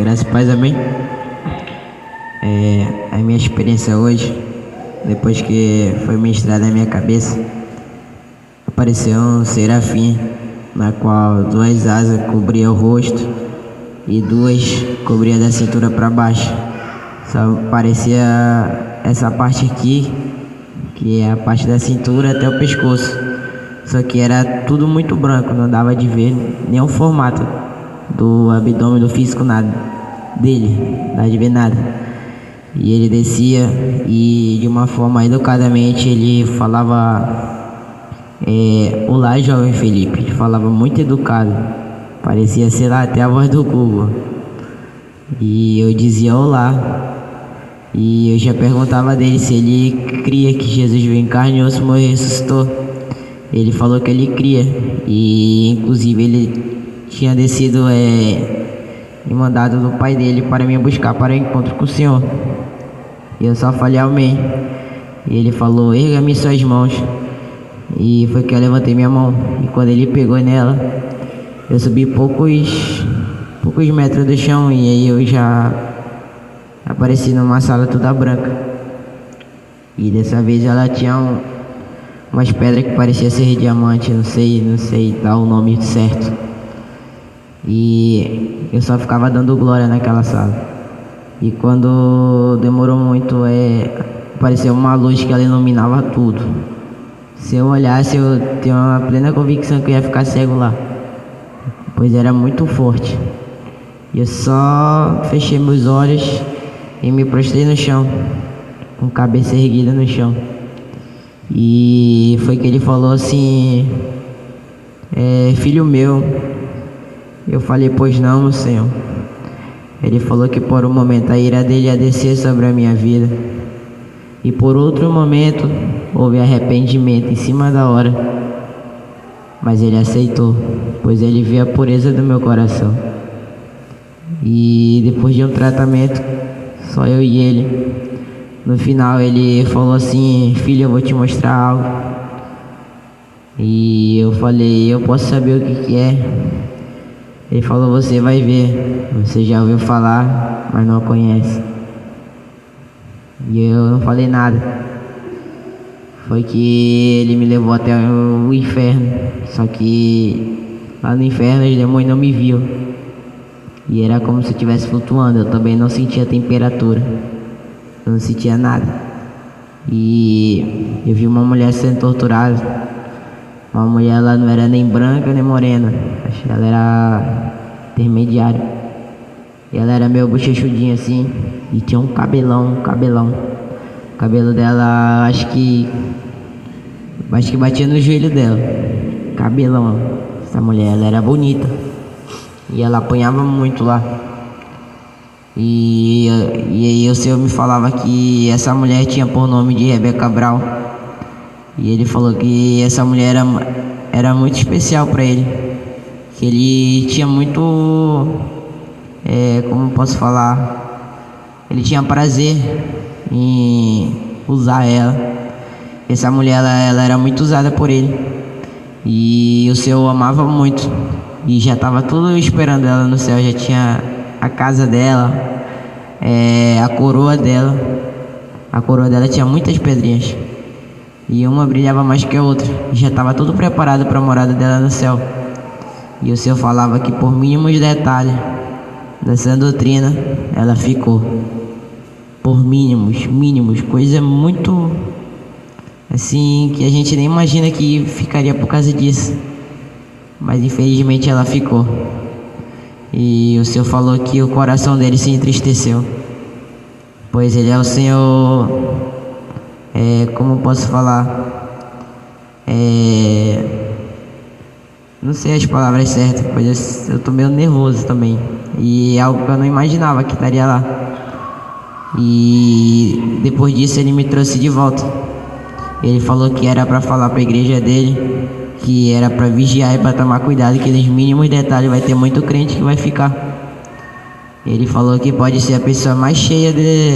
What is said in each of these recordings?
Graças a Deus, amém. A minha experiência hoje, depois que foi ministrada na minha cabeça, apareceu um serafim, na qual duas asas cobriam o rosto e duas cobriam da cintura para baixo. Só parecia essa parte aqui, que é a parte da cintura até o pescoço. Só que era tudo muito branco, não dava de ver nenhum formato do abdômen, do físico, nada dele, não dava de ver nada. E ele descia e de uma forma educadamente ele falava: olá, jovem Felipe. Ele falava muito educado, parecia, sei lá, até a voz do Google. E eu dizia olá. E eu já perguntava dele se ele cria que Jesus veio em carne e osso, morreu e ressuscitou. Ele falou que ele cria. E inclusive ele tinha descido e mandado do pai dele para me buscar para o encontro com o Senhor. E eu só falei amém. E ele falou: erga-me suas mãos. E foi que eu levantei minha mão. E quando ele pegou nela, eu subi poucos metros do chão. E aí eu já apareci numa sala toda branca. E dessa vez ela tinha umas pedras que parecia ser diamante. Não sei dar o nome certo. E eu só ficava dando glória naquela sala. E quando demorou muito, apareceu uma luz que ela iluminava tudo. Se eu olhasse, eu tinha uma plena convicção que eu ia ficar cego lá, pois era muito forte. E eu só fechei meus olhos e me prostrei no chão, com a cabeça erguida no chão. E foi que ele falou assim: filho meu. Eu falei: pois não, meu Senhor. Ele falou que por um momento a ira dele ia descer sobre a minha vida, e por outro momento houve arrependimento em cima da hora. Mas ele aceitou, pois ele viu a pureza do meu coração. E depois de um tratamento, só eu e ele, no final ele falou assim: filho, eu vou te mostrar algo. E eu falei: eu posso saber o que é? Ele falou: você vai ver, você já ouviu falar, mas não conhece. E eu não falei nada. Foi que ele me levou até o inferno. Só que lá no inferno os demônios não me viu. E era como se eu estivesse flutuando. Eu também não sentia temperatura, eu não sentia nada. E eu vi uma mulher sendo torturada. Uma mulher, ela não era nem branca nem morena, acho que ela era intermediária. E ela era meio bochechudinha assim, e tinha um cabelão. O cabelo dela, acho que batia no joelho dela. Cabelão. Essa mulher, ela era bonita. E ela apanhava muito lá. E aí o Senhor me falava que essa mulher tinha por nome de Rebeca Brown. E ele falou que essa mulher era muito especial para ele. Que ele tinha muito, como posso falar? Ele tinha prazer em usar ela. Essa mulher, ela era muito usada por ele. E o Senhor amava muito. E já estava tudo esperando ela no céu. Já tinha a casa dela, a coroa dela. A coroa dela tinha muitas pedrinhas. E uma brilhava mais que a outra. E já estava tudo preparado para a morada dela no céu. E o Senhor falava que por mínimos detalhes dessa doutrina, ela ficou. Por mínimos, coisa muito assim que a gente nem imagina que ficaria por causa disso. Mas infelizmente ela ficou. E o Senhor falou que o coração dele se entristeceu, pois ele é o Senhor. Como posso falar? Não sei as palavras certas, pois eu tô meio nervoso também. E é algo que eu não imaginava que estaria lá. E depois disso ele me trouxe de volta. Ele falou que era para falar para a igreja dele, que era para vigiar e para tomar cuidado, que nos mínimos detalhes vai ter muito crente que vai ficar. Ele falou que pode ser a pessoa mais cheia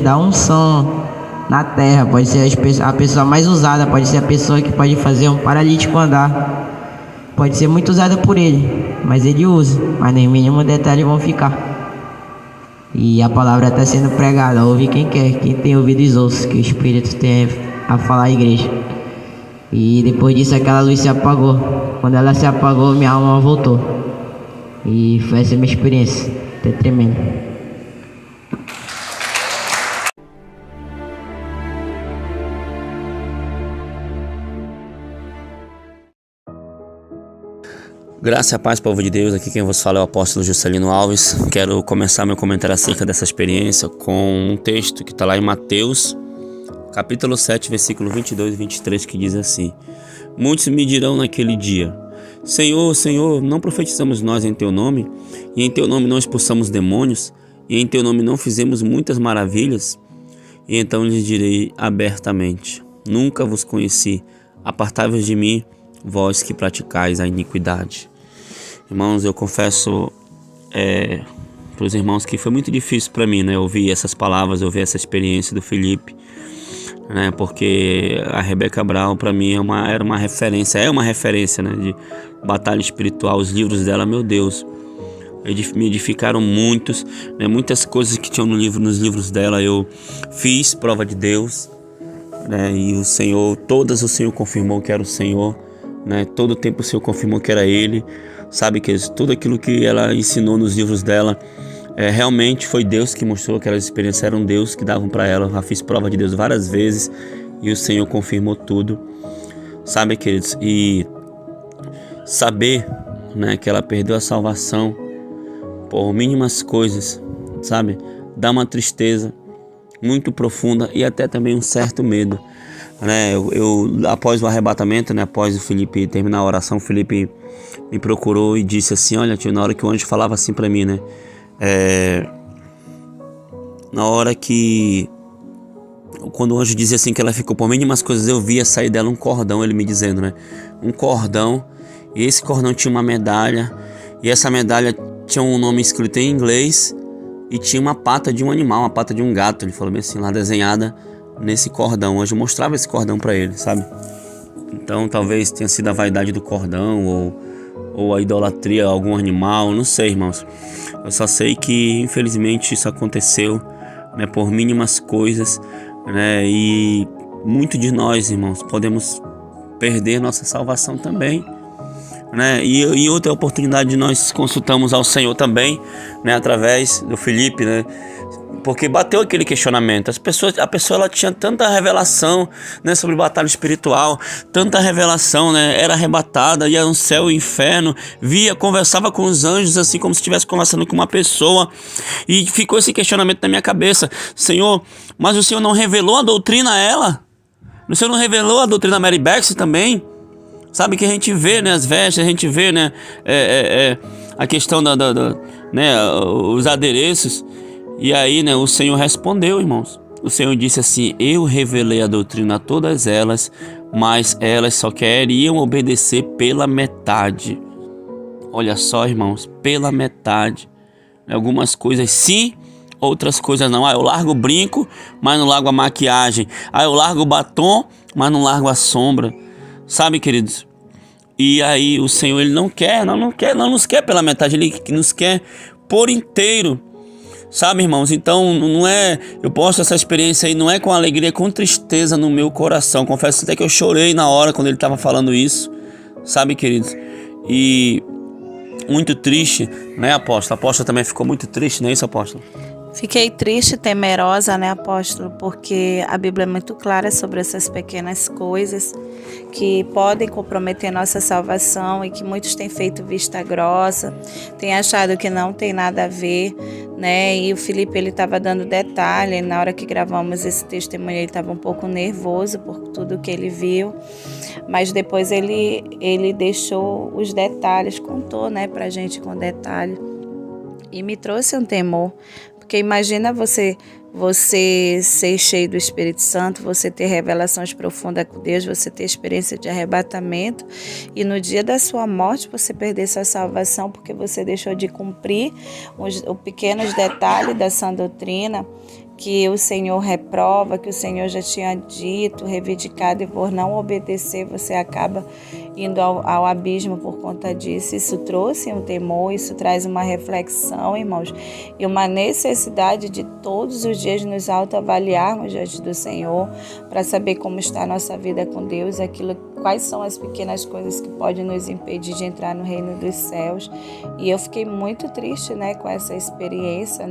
da unção na terra, pode ser a pessoa mais usada, pode ser a pessoa que pode fazer um paralítico andar. Pode ser muito usada por ele, mas ele usa, mas nos mínimos detalhes vão ficar. E a palavra está sendo pregada. Ouve quem quer, quem tem ouvidos ouça, que o Espírito tem a falar à igreja. E depois disso aquela luz se apagou. Quando ela se apagou, minha alma voltou. E foi essa a minha experiência. Até tremendo. Graça e a paz, povo de Deus. Aqui quem vos fala é o apóstolo Juscelino Alves. Quero começar meu comentário acerca dessa experiência com um texto que está lá em Mateus, capítulo 7, versículo 22 e 23, que diz assim: Muitos me dirão naquele dia: Senhor, Senhor, não profetizamos nós em Teu nome? E em Teu nome não expulsamos demônios? E em Teu nome não fizemos muitas maravilhas? E então lhes direi abertamente: Nunca vos conheci. Apartai-vos de mim, vós que praticais a iniquidade. Irmãos, eu confesso para os irmãos que foi muito difícil para mim, né, ouvir essas palavras, ouvir essa experiência do Felipe, né, porque a Rebeca Brown para mim é uma referência, né, de batalha espiritual. Os livros dela, meu Deus, me edificaram muitas coisas que tinham nos livros dela. Eu fiz prova de Deus, né, e o Senhor confirmou que era o Senhor, né, todo o tempo o Senhor confirmou que era Ele. Sabe que tudo aquilo que ela ensinou nos livros dela realmente foi Deus que mostrou. Aquelas experiências eram Deus que davam para ela. Eu já fiz prova de Deus várias vezes e o Senhor confirmou tudo. Sabe, queridos, e saber, né, que ela perdeu a salvação por mínimas coisas, sabe, dá uma tristeza muito profunda e até também um certo medo, né? Eu após o arrebatamento, né, após o Felipe terminar a oração, o Felipe me procurou e disse assim: olha, tio, na hora que o anjo falava assim para mim, né, na hora que quando o anjo dizia assim que ela ficou por mínimas coisas, eu via sair dela um cordão, ele me dizendo, né, um cordão, e esse cordão tinha uma medalha, e essa medalha tinha um nome escrito em inglês e tinha uma pata de um animal, uma pata de um gato. Ele falou bem assim, lá desenhada nesse cordão. O anjo mostrava esse cordão para ele, sabe? Então talvez tenha sido a vaidade do cordão ou a idolatria a algum animal, não sei, irmãos. Eu só sei que infelizmente isso aconteceu, né, por mínimas coisas, né, e muito de nós, irmãos, podemos perder nossa salvação também, né? E outra oportunidade nós consultamos ao Senhor também, né, através do Felipe, né? Porque bateu aquele questionamento. A pessoa ela tinha tanta revelação, né, sobre batalha espiritual, tanta revelação, né, era arrebatada, ia no céu e inferno, conversava com os anjos assim como se estivesse conversando com uma pessoa, e ficou esse questionamento na minha cabeça: Senhor, mas o Senhor não revelou a doutrina a ela? O Senhor não revelou a doutrina Mary Baxter também? Sabe que a gente vê, né, as vestes, a gente vê, né, a questão né, os adereços. E aí, né, o Senhor respondeu, irmãos. O Senhor disse assim: eu revelei a doutrina a todas elas, mas elas só queriam obedecer pela metade. Olha só, irmãos, pela metade. Algumas coisas sim, outras coisas não. Eu largo o brinco, mas não largo a maquiagem. Eu largo o batom, mas não largo a sombra. Sabe, queridos? E aí o Senhor, Ele não nos quer pela metade, Ele nos quer por inteiro. Sabe, irmãos? Então não é, eu posto essa experiência aí, não é com alegria, é com tristeza no meu coração. Confesso até que eu chorei na hora quando Ele estava falando isso. Sabe, queridos? E muito triste, né, apóstolo? A apóstola também ficou muito triste, não é isso, apóstolo? Fiquei triste e temerosa, né, apóstolo? Porque a Bíblia é muito clara sobre essas pequenas coisas que podem comprometer nossa salvação e que muitos têm feito vista grossa, têm achado que não tem nada a ver, né? E o Felipe, ele estava dando detalhe. Na hora que gravamos esse testemunho, ele estava um pouco nervoso por tudo que ele viu, mas depois ele deixou os detalhes, contou, né, pra gente com detalhe, e me trouxe um temor. Porque imagina você ser cheio do Espírito Santo, você ter revelações profundas com Deus, você ter experiência de arrebatamento e no dia da sua morte você perder sua salvação porque você deixou de cumprir os pequenos detalhes da sã doutrina que o Senhor reprova, que o Senhor já tinha dito, reivindicado, e por não obedecer você acaba indo ao abismo por conta disso. Isso trouxe um temor, isso traz uma reflexão, irmãos, e uma necessidade de todos os dias nos autoavaliarmos diante do Senhor para saber como está a nossa vida com Deus, quais são as pequenas coisas que podem nos impedir de entrar no reino dos céus. E eu fiquei muito triste, né, com essa experiência,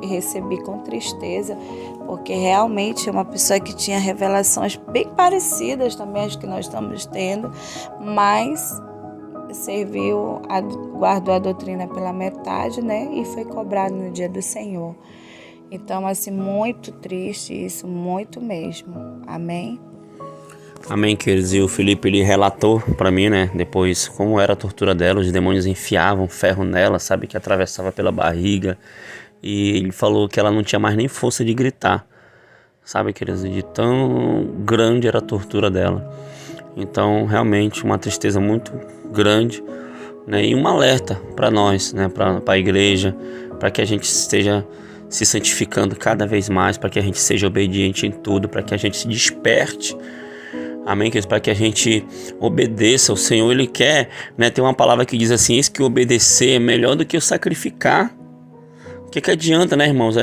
recebi com tristeza, porque realmente é uma pessoa que tinha revelações bem parecidas também às que nós estamos tendo, mas guardou a doutrina pela metade, né, e foi cobrado no dia do Senhor. Então, assim, muito triste isso, muito mesmo. Amém? Amém, queridos. E o Felipe, ele relatou para mim, né, depois como era a tortura dela. Os demônios enfiavam ferro nela, sabe, que atravessava pela barriga. E ele falou que ela não tinha mais nem força de gritar, sabe, queridos, de tão grande era a tortura dela. Então, realmente, uma tristeza muito grande, né, e um alerta para nós, né, para a igreja, para que a gente esteja se santificando cada vez mais, para que a gente seja obediente em tudo, para que a gente se desperte. Amém, queridos? Para que a gente obedeça. O Senhor, Ele quer, né? Tem uma palavra que diz assim: eis que obedecer é melhor do que o sacrificar. O que adianta, né, irmãos?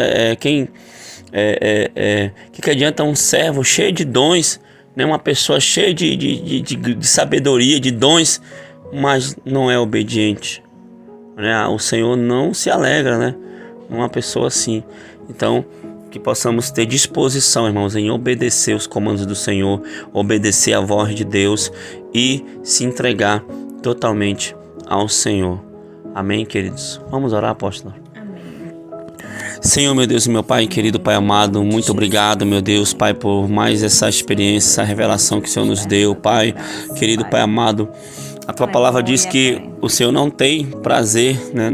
Que adianta um servo cheio de dons, né? Uma pessoa cheia de sabedoria, de dons, mas não é obediente, né? O Senhor não se alegra, né, uma pessoa assim. Então, que possamos ter disposição, irmãos, em obedecer os comandos do Senhor, obedecer a voz de Deus e se entregar totalmente ao Senhor. Amém, queridos? Vamos orar, apóstolo? Senhor, meu Deus e meu Pai, querido Pai amado, muito obrigado, meu Deus, Pai, por mais essa experiência, essa revelação que o Senhor nos deu, Pai, querido Pai amado. A Tua palavra diz que o Senhor não tem prazer, né,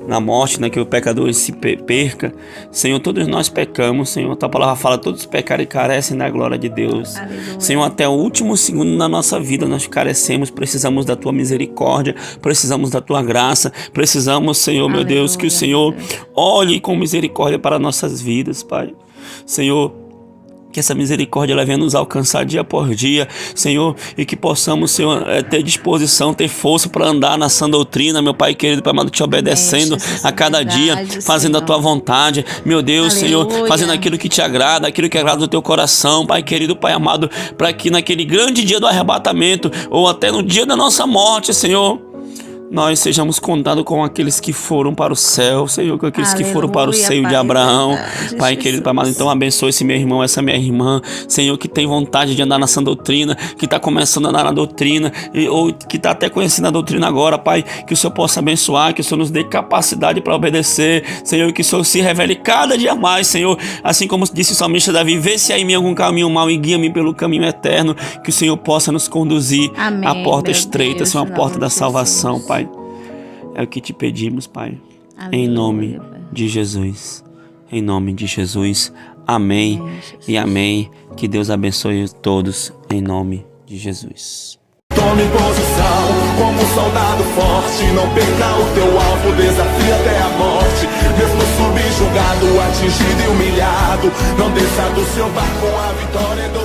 na morte, né, que o pecador se perca. Senhor, todos nós pecamos, Senhor, a Tua palavra fala, todos pecaram e carecem da glória de Deus. Aleluia. Senhor, até o último segundo da nossa vida nós carecemos, precisamos da Tua misericórdia, precisamos da Tua graça, precisamos, Senhor, meu Aleluia, Deus, que o Senhor olhe com misericórdia para nossas vidas, Pai. Senhor, que essa misericórdia venha nos alcançar dia por dia, Senhor, e que possamos, Senhor, ter disposição, ter força para andar na sã doutrina, meu Pai querido, Pai amado, te obedecendo a cada dia, fazendo Senhor a Tua vontade, meu Deus, Aleluia. Senhor, fazendo aquilo que te agrada, aquilo que agrada o Teu coração, Pai querido, Pai amado, para que naquele grande dia do arrebatamento, ou até no dia da nossa morte, Senhor, nós sejamos contados com aqueles que foram para o céu, Senhor, com aqueles Aleluia, que foram para o seio Pai, de Abraão. Verdade, Pai querido, Pai amado, então abençoe esse meu irmão, essa minha irmã, Senhor, que tem vontade de andar na sã doutrina, que está começando a andar na doutrina, ou que está até conhecendo a doutrina agora, Pai, que o Senhor possa abençoar, que o Senhor nos dê capacidade para obedecer, Senhor, que o Senhor se revele cada dia mais, Senhor, assim como disse o salmista Davi, vê se há em mim algum caminho mau e guia-me pelo caminho eterno, que o Senhor possa nos conduzir Amém, à porta estreita, Deus, Senhor, a porta da salvação, Pai. É o que te pedimos, Pai. Aleluia, em nome de Jesus. Em nome de Jesus. Amém, e amém. Que Deus abençoe todos em nome de Jesus. Tome posição como um soldado forte. Não perca o teu alvo, desafie até a morte. Mesmo subjugado, atingido e humilhado, não desça do seu barco, a vitória é do